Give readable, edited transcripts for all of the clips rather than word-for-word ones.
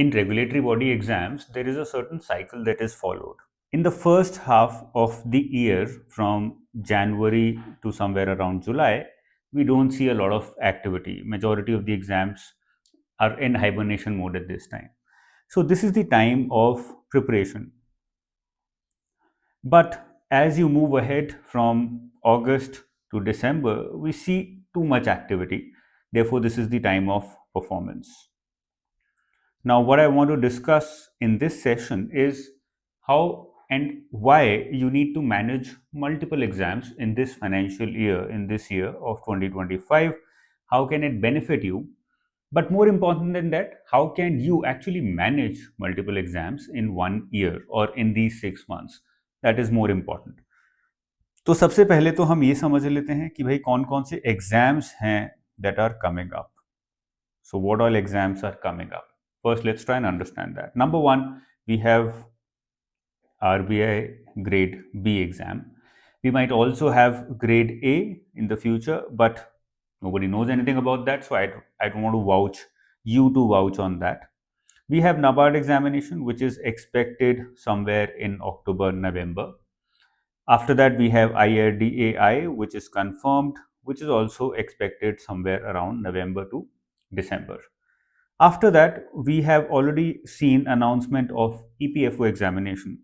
in regulatory body exams, there is a certain cycle that is followed. In the first half of the year, from January to somewhere around July, we don't see a lot of activity. Majority of the exams are in hibernation mode at this time. So this is the time of preparation. But as you move ahead from August to December, we see too much activity. Therefore, this is the time of performance. Now, what I want to discuss in this session is how and why you need to manage multiple exams in this financial year, in this year of 2025. How can it benefit you? But more important than that, how can you actually manage multiple exams in 1 year or in these 6 months? That is more important. तो सबसे पहले तो हम ये समझ लेते हैं कि भाई कौन कौन से एग्जाम्स हैं that are coming up. So what all exams are coming up? First, let's try and understand that. Number one, we have RBI Grade B exam. We might also have Grade A in the future, but nobody knows anything about that, so I don't want to vouch you to vouch on that. We have NABARD examination, which is expected somewhere in October, November. After that, we have IRDAI, which is confirmed, which is also expected somewhere around November to December. After that, we have already seen announcement of EPFO examination,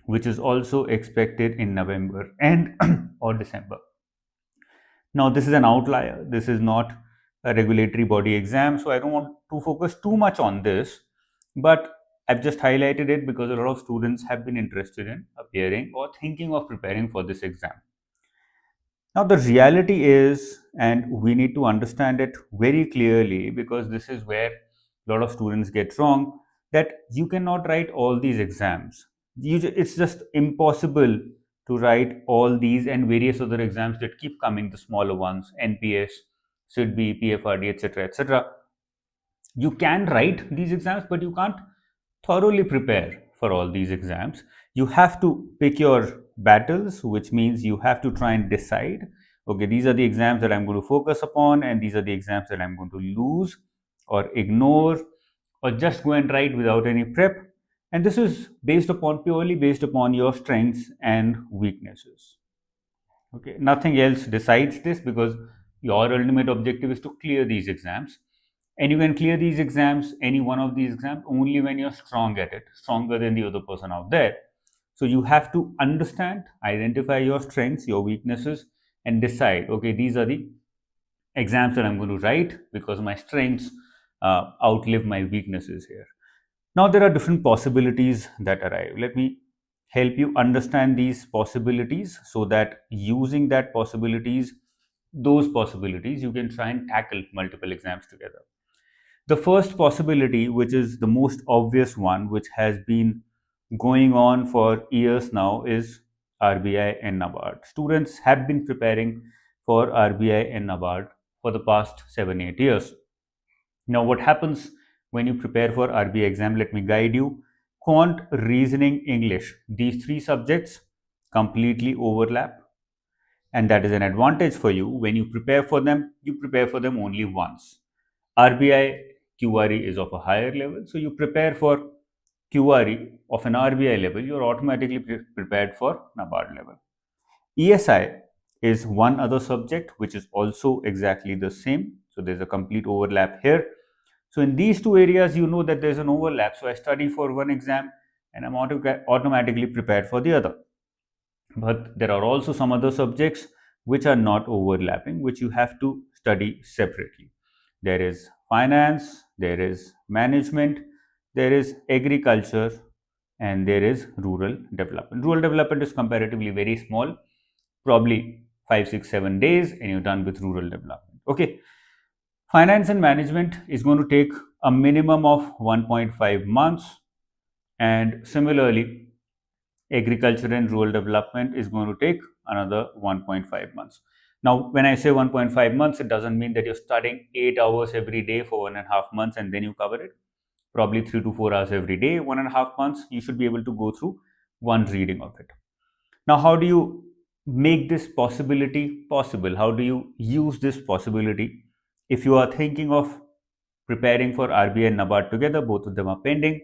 which is also expected in November and or December. Now, this is an outlier. This is not a regulatory body exam, so I don't want to focus too much on this, but I've just highlighted it because a lot of students have been interested in appearing or thinking of preparing for this exam. Now, the reality is, and we need to understand it very clearly because this is where a lot of students get wrong, that you cannot write all these exams. It's just impossible to write all these and various other exams that keep coming, the smaller ones, NPS, SIDB, PFRD, etc., etc. You can write these exams, but you can't thoroughly prepare for all these exams. You have to pick your battles, which means you have to try and decide, okay, these are the exams that I'm going to focus upon, and these are the exams that I'm going to lose or ignore or just go and write without any prep. And this is purely based upon your strengths and weaknesses. Okay, nothing else decides this because your ultimate objective is to clear these exams. And you can clear these exams, any one of these exams, only when you're strong at it, stronger than the other person out there. So you have to understand, identify your strengths, your weaknesses, and decide, okay, these are the exams that I'm going to write because my strengths outlive my weaknesses here. Now, there are different possibilities that arrive. Let me help you understand these possibilities so that using those possibilities, you can try and tackle multiple exams together. The first possibility, which is the most obvious one, which has been going on for years now, is RBI and NABARD. Students have been preparing for RBI and NABARD for the past 7-8 years. Now, what happens when you prepare for RBI exam? Let me guide you. Quant, reasoning, English, these three subjects completely overlap, and that is an advantage for you. When you prepare for them only once. RBI QRE is of a higher level, so you prepare for QRE of an RBI level, you're automatically prepared for NABARD level. ESI is one other subject which is also exactly the same, so there's a complete overlap here. So in these two areas, you know that there's an overlap, so I study for one exam and I'm automatically prepared for the other. But there are also some other subjects which are not overlapping, which you have to study separately. There is finance, there is management, there is agriculture, and there is rural development. Rural development is comparatively very small, probably 5, 6, 7 days, and you're done with rural development. Okay. Finance and management is going to take a minimum of 1.5 months, and similarly, agriculture and rural development is going to take another 1.5 months. Now, when I say 1.5 months, it doesn't mean that you're studying 8 hours every day for 1.5 months and then you cover it. Probably 3 to 4 hours every day, 1.5 months, you should be able to go through one reading of it. Now, how do you make this possibility possible? How do you use this possibility if you are thinking of preparing for RBI and NABARD together, both of them are pending,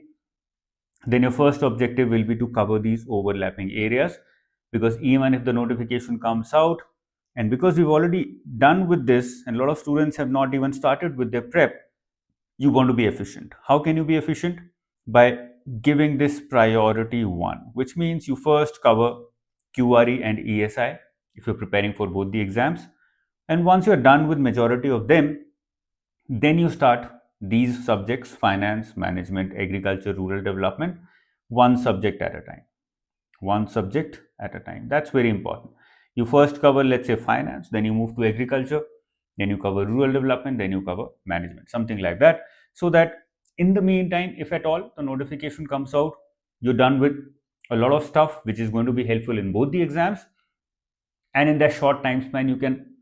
then your first objective will be to cover these overlapping areas, because even if the notification comes out, and because we've already done with this and a lot of students have not even started with their prep, you want to be efficient. How can you be efficient? By giving this priority 1, which means you first cover QRE and ESI if you're preparing for both the exams, and once you're done with majority of them, then you start these subjects: finance, management, agriculture, rural development, one subject at a time. One subject at a time. That's very important. You first cover, let's say, finance, then you move to agriculture, then you cover rural development, then you cover management, something like that. So that in the meantime, if at all the notification comes out, you're done with a lot of stuff which is going to be helpful in both the exams. And in that short time span, you can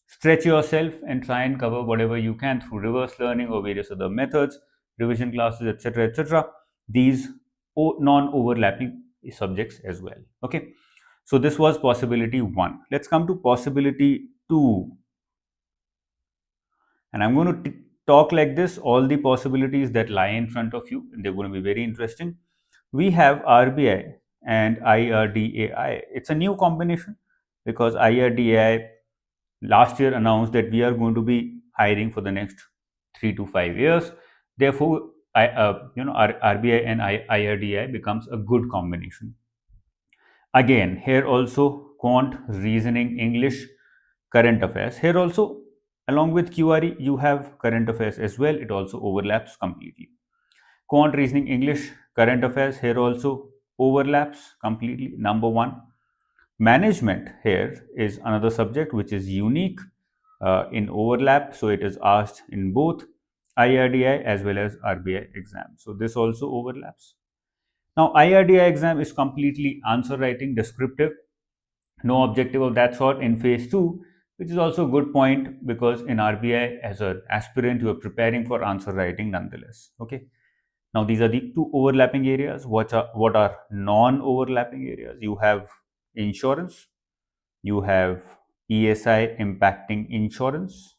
stretch yourself and try and cover whatever you can through reverse learning or various other methods, revision classes, etc., etc. These non-overlapping subjects as well. Okay, so this was possibility 1. Let's come to possibility 2, and I'm going to talk like this, all the possibilities that lie in front of you, and they're going to be very interesting. We have RBI and IRDAI. It's a new combination because IRDAI last year announced that we are going to be hiring for the next 3 to 5 years. Therefore, RBI and IRDAI becomes a good combination. Again, here also quant, reasoning, English, current affairs. Here also, along with QRE, you have current affairs as well. It also overlaps completely. Quant, reasoning, English, current affairs, here also overlaps completely. Number 1. Management here is another subject which is unique in overlap. So it is asked in both IRDI as well as RBI exams. So this also overlaps. Now IRDI exam is completely answer writing, descriptive, no objective of that sort in phase 2, which is also a good point because in RBI as an aspirant you are preparing for answer writing nonetheless. Okay. Now these are the 2 overlapping areas. What are non-overlapping areas? You have insurance, you have ESI impacting insurance.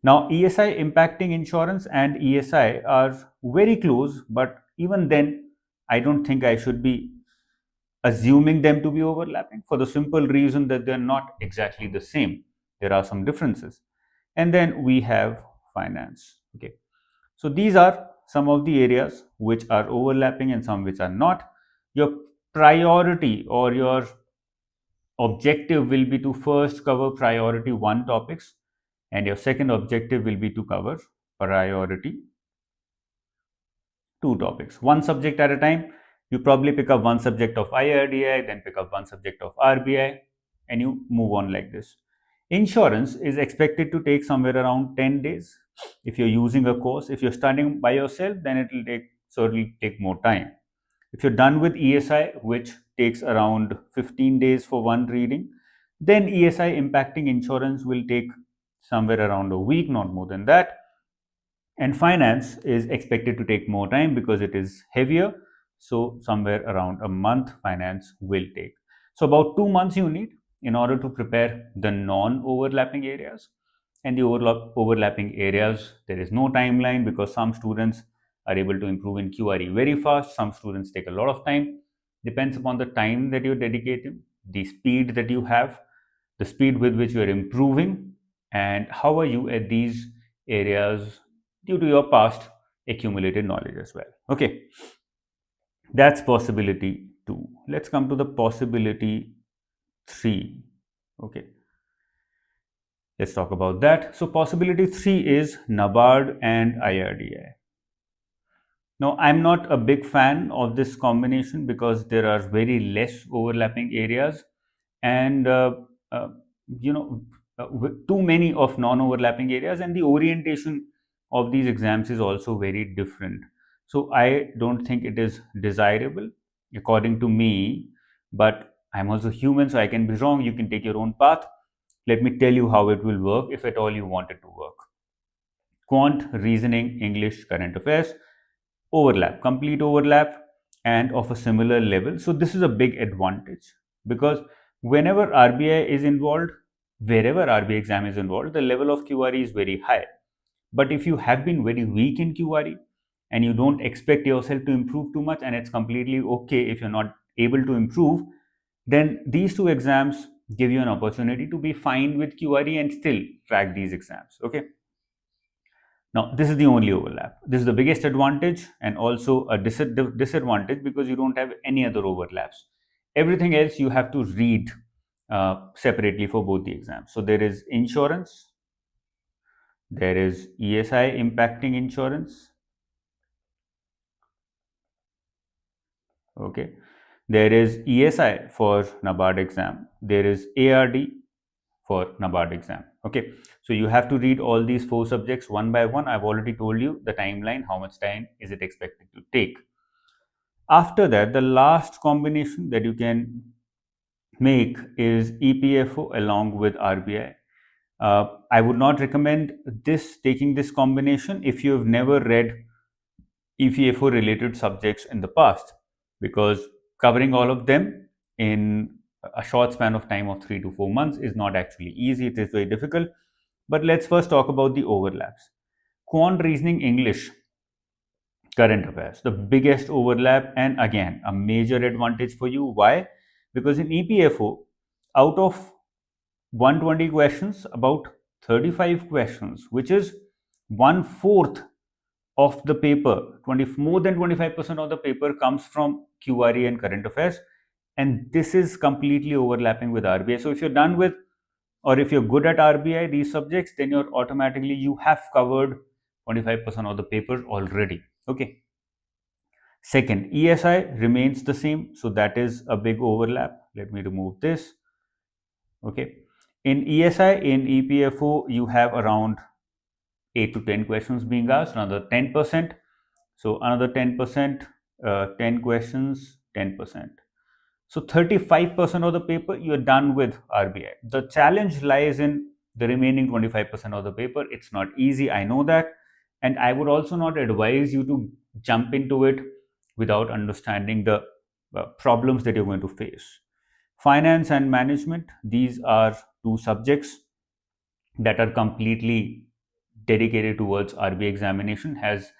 Now ESI impacting insurance and ESI are very close, but even then I don't think I should be assuming them to be overlapping for the simple reason that they're not exactly the same. There are some differences. And then we have finance. Okay. So these are some of the areas which are overlapping and some which are not. Your priority or your objective will be to first cover priority 1 topics, and your second objective will be to cover priority 2 topics, one subject at a time. You probably pick up one subject of IRDI, then pick up one subject of RBI, and you move on like this. Insurance is expected to take somewhere around 10 days if you're using a course. If you're studying by yourself, then it will certainly take more time. If you're done with ESI, which takes around 15 days for one reading, then ESI impacting insurance will take somewhere around a week, not more than that. And finance is expected to take more time because it is heavier. So somewhere around a month finance will take. So about 2 months you need in order to prepare the non-overlapping areas. And the overlapping areas, there is no timeline because some students are able to improve in QRE very fast. Some students take a lot of time. Depends upon the time that you're dedicating, the speed that you have, the speed with which you are improving, and how are you at these areas due to your past accumulated knowledge as well. Okay, that's possibility 2. Let's come to the possibility 3. Okay, let's talk about that. So possibility 3 is NABARD and IRDI. Now, I'm not a big fan of this combination because there are very less overlapping areas and too many of non-overlapping areas, and the orientation of these exams is also very different. So I don't think it is desirable according to me, but I'm also human, so I can be wrong. You can take your own path. Let me tell you how it will work if at all you want it to work. Quant, reasoning, English, current affairs, overlap, complete overlap, and of a similar level. So this is a big advantage because whenever RBI is involved, wherever RBI exam is involved, the level of QRE is very high. But if you have been very weak in QRE and you don't expect yourself to improve too much, and it's completely okay if you're not able to improve, then these two exams give you an opportunity to be fine with QRE and still crack these exams. Okay. Now, this is the only overlap. This is the biggest advantage and also a disadvantage because you don't have any other overlaps. Everything else you have to read separately for both the exams. So, there is insurance, there is ESI impacting insurance, okay. There is ESI for NABARD exam, there is ARD for NABARD exam. Okay, so you have to read all these 4 subjects one by one. I've already told you the timeline, how much time is it expected to take. After that, the last combination that you can make is EPFO along with RBI. I would not recommend taking this combination if you have never read EPFO related subjects in the past, because covering all of them in a short span of time of 3 to 4 months is not actually easy. It is very difficult. But let's first talk about the overlaps. Quant reasoning English, current affairs, the biggest overlap, and again a major advantage for you. Why? Because in EPFO, out of 120 questions, about 35 questions, which is one fourth of the paper, more than 25% of the paper comes from QRE and current affairs, and this is completely overlapping with RBI. So if you're done with, or if you're good at RBI, these subjects, then you're automatically, you have covered 25% of the paper already. Okay. Second, ESI remains the same, so that is a big overlap. Let me remove this. Okay. In ESI, in EPFO, you have around 8 to 10 questions being asked, another 10%. So another 10%, 10 questions, 10%. So 35% of the paper, you are done with RBI. The challenge lies in the remaining 25% of the paper. It's not easy, I know that. And I would also not advise you to jump into it without understanding the problems that you're going to face. Finance and management, these are 2 subjects that are completely dedicated towards RBI examination, has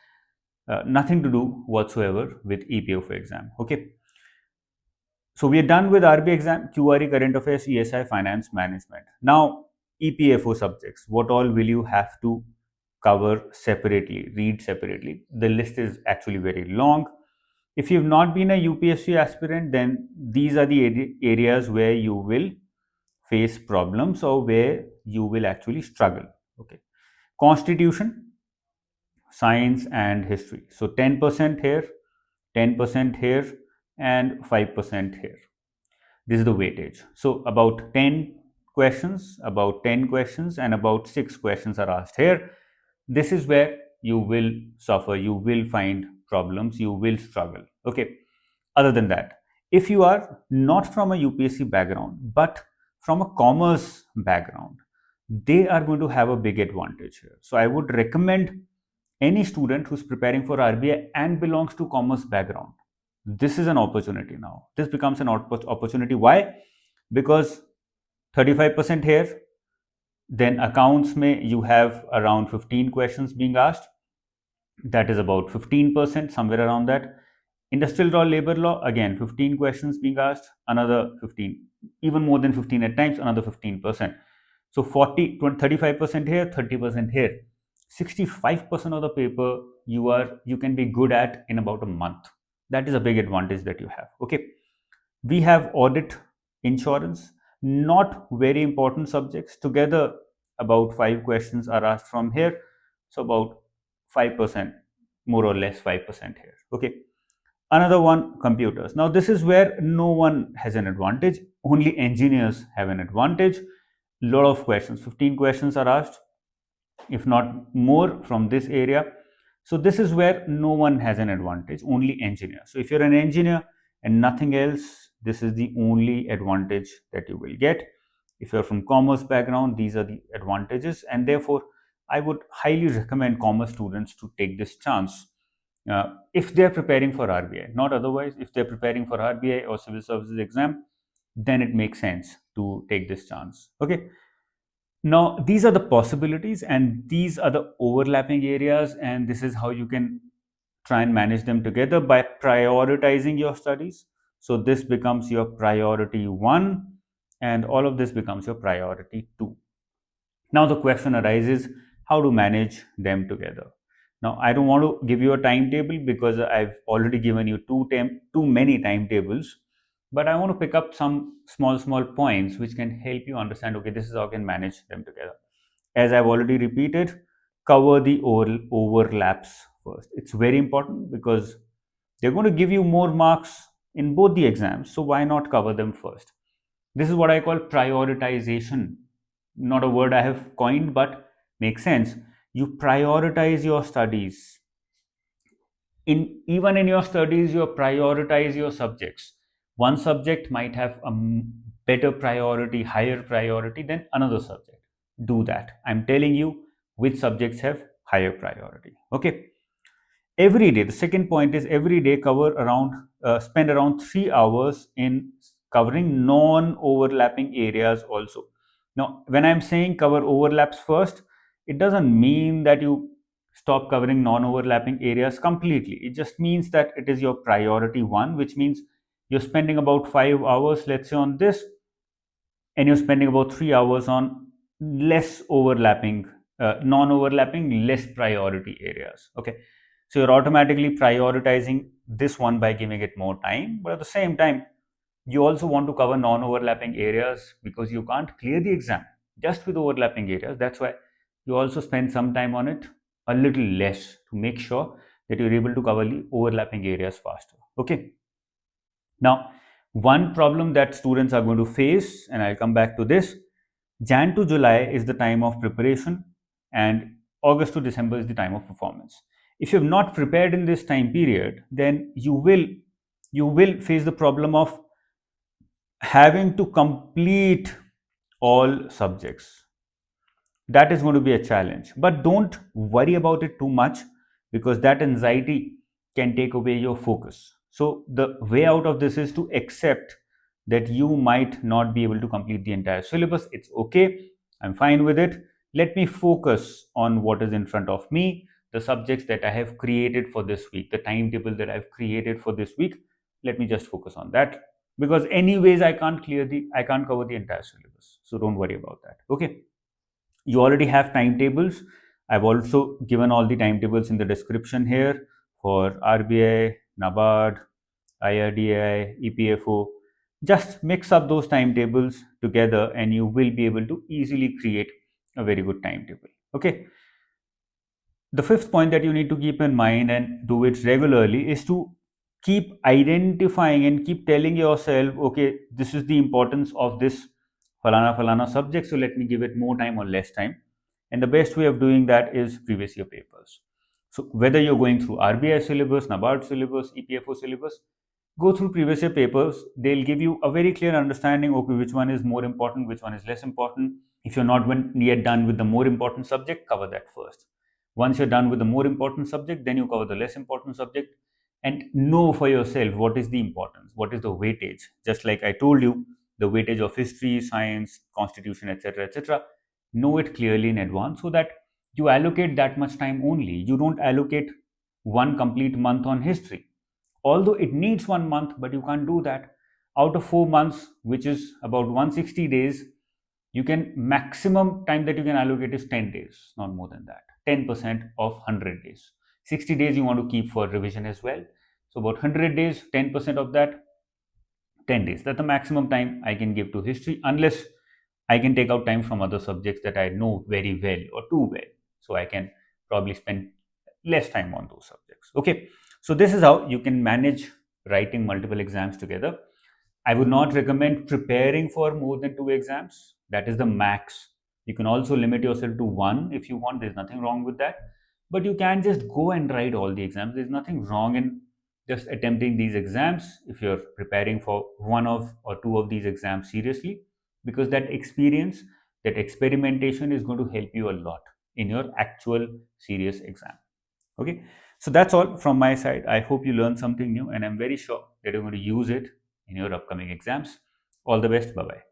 nothing to do whatsoever with EPFO exam. Okay. So we are done with RBI exam, QRE, current affairs, ESI, finance, management. Now, EPFO subjects, what all will you have to cover separately, read separately? The list is actually very long. If you've not been a UPSC aspirant, then these are the areas where you will face problems or where you will actually struggle. Okay. Constitution, science and history. So 10% here, 10% here, and 5% here. This is the weightage. So about 10 questions, and about 6 questions are asked here. This is where you will suffer, you will find problems, you will struggle. Okay. Other than that, if you are not from a UPSC background but from a commerce background, they are going to have a big advantage here. So I would recommend any student who's preparing for RBI and belongs to commerce background, this is an opportunity now. This becomes an opportunity. Why? Because 35% here, then accounts may you have around 15 questions being asked. That is about 15%, somewhere around that. Industrial law, labor law, again 15 questions being asked, another 15, even more than 15 at times, another 15%. So 35% here, 30% here. 65% of the paper you can be good at in about a month. That is a big advantage that you have. Okay. We have audit, insurance, not very important subjects. Together, about 5 questions are asked from here. So about 5%, more or less 5% here. Okay. Another one, computers. Now, this is where no one has an advantage. Only engineers have an advantage. Lot of questions, 15 questions are asked, if not more, from this area. So this is where no one has an advantage, only engineers. So if you're an engineer and nothing else, this is the only advantage that you will get. If you're from commerce background, these are the advantages, and therefore I would highly recommend commerce students to take this chance if they're preparing for RBI. Not otherwise. If they're preparing for RBI or civil services exam, then it makes sense to take this chance. Okay. Now, these are the possibilities and these are the overlapping areas, and this is how you can try and manage them together by prioritizing your studies. So, this becomes your priority one, and all of this becomes your priority two. Now, the question arises how to manage them together. Now, I don't want to give you a timetable because I've already given you too many timetables, but I want to pick up some small points which can help you understand okay, this is how I can manage them together. As I've already repeated, cover the overlaps first. It's very important because they're going to give you more marks in both the exams, so why not cover them first? This is what I call prioritization. Not a word I have coined, but makes sense. You prioritize your studies. Even in your studies, you prioritize your subjects. One subject might have a better priority, higher priority than another subject. Do that. I'm telling you which subjects have higher priority. Okay. Every day, the second point is every day spend around 3 hours in covering non-overlapping areas also. Now, when I'm saying cover overlaps first, it doesn't mean that you stop covering non-overlapping areas completely. It just means that it is your priority one, which means you're spending about 5 hours, let's say, on this, and you're spending about 3 hours on less overlapping, non-overlapping, less priority areas. Okay, so you're automatically prioritizing this one by giving it more time, but at the same time, you also want to cover non-overlapping areas because you can't clear the exam just with overlapping areas. That's why you also spend some time on it, a little less, to make sure that you're able to cover the overlapping areas faster. Okay. Now, one problem that students are going to face, and I'll come back to this, Jan to July is the time of preparation, and August to December is the time of performance. If you have not prepared in this time period, then you will face the problem of having to complete all subjects. That is going to be a challenge, but don't worry about it too much because that anxiety can take away your focus. So the way out of this is to accept that you might not be able to complete the entire syllabus. It's okay, I'm fine with it. Let me focus on what is in front of me, the subjects that I have created for this week, the timetable that I've created for this week. Let me just focus on that because anyways I can't cover the entire syllabus, so don't worry about that. Okay, you already have timetables. I've also given all the timetables in the description here for RBI, NABARD, IRDAI, EPFO. Just mix up those timetables together and you will be able to easily create a very good timetable. Okay. The fifth point that you need to keep in mind and do it regularly is to keep identifying and keep telling yourself, okay, this is the importance of this falana subject, so let me give it more time or less time. And the best way of doing that is previous year papers. So whether you're going through RBI syllabus, NABARD syllabus, EPFO syllabus, go through previous year papers. They'll give you a very clear understanding, okay, which one is more important, which one is less important. If you're not yet done with the more important subject, cover that first. Once you're done with the more important subject, then you cover the less important subject and know for yourself what is the importance, what is the weightage. Just like I told you, the weightage of history, science, constitution, etc., etc. Know it clearly in advance so that you allocate that much time only. You don't allocate one complete month on history. Although it needs 1 month, but you can't do that. Out of 4 months, which is about 160 days, you can maximum time that you can allocate is 10 days, not more than that. 10% of 100 days. 60 days you want to keep for revision as well. So about 100 days, 10% of that, 10 days. That's the maximum time I can give to history, unless I can take out time from other subjects that I know very well or too well. So I can probably spend less time on those subjects. Okay. So this is how you can manage writing multiple exams together. I would not recommend preparing for more than 2 exams. That is the max. You can also limit yourself to one if you want. There's nothing wrong with that. But you can just go and write all the exams. There's nothing wrong in just attempting these exams if you're preparing for one of or two of these exams seriously, because that experience, that experimentation is going to help you a lot in your actual serious exam. Okay, so that's all from my side. I hope you learned something new, and I'm very sure that you're going to use it in your upcoming exams. All the best. Bye bye.